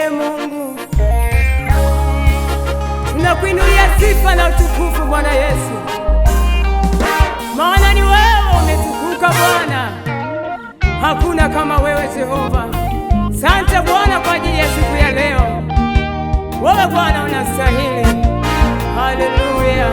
Mungu, tunakuinulia sifa na utukufu Bwana Yesu, maana ni wewe umetukuka Bwana, hakuna kama wewe Jehova. Asante Bwana kwa ajili ya siku ya leo, wewe Bwana unastahili. Haleluya.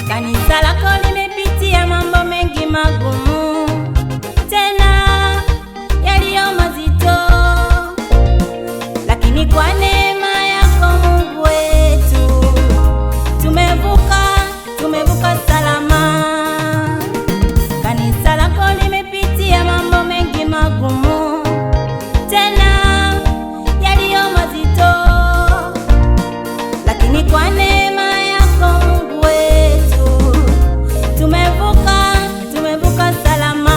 Kanisa lako limepitia mambo mengi magumu, tena yaliyo mazito, lakini kwa neema yako Mungu wetu tumevuka salama. Kanisa lako limepitia mambo mengi magumu, tena yaliyo mazito, lakini kwa neema yako Mungu wetu tumevuka salama.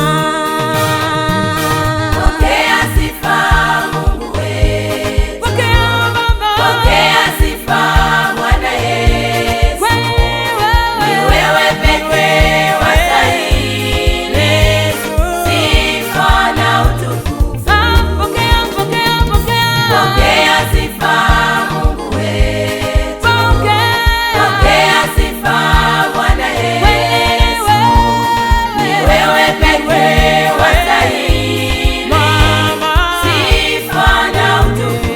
Pokea sifa Mungu wetu, Pokea Baba, pokea sifa Bwana Yesu, ni wewe pekee wastahili sifa na utukufu. Pokea sifa Mungu wetu, pokea sifa Bwana Yesu, ni wewe pekee wastahili sifa na utukufu.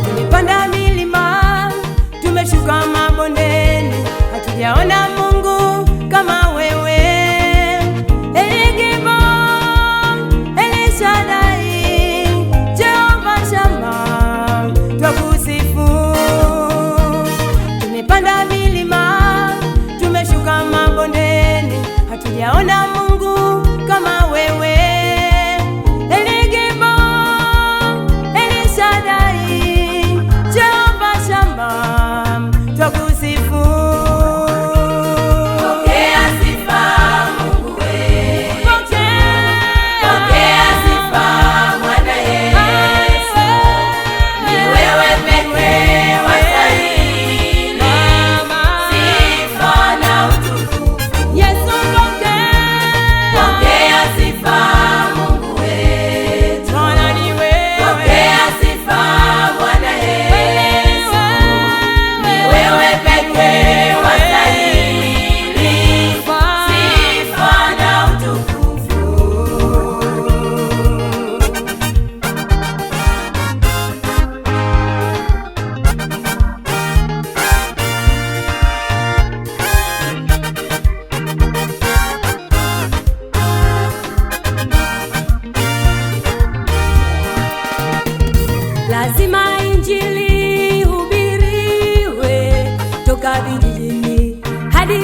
tumepanda milima, tumeshuka mabondeni, hatujaona Mungu kama wewe. Eligebo, Elishadai, Jehova Shama, twakusifu. Tumepanda milima, tumeshuka mabondeni, hatujaona Mungu kama wewe. Eligebo, Elishadai, Jehova Shama, twakusifu. Pokea sifa Mungu wetu, pokea sifa Bwana Yesu, ni wewe pekee wastahili sifa na utukufu. vijijini hadi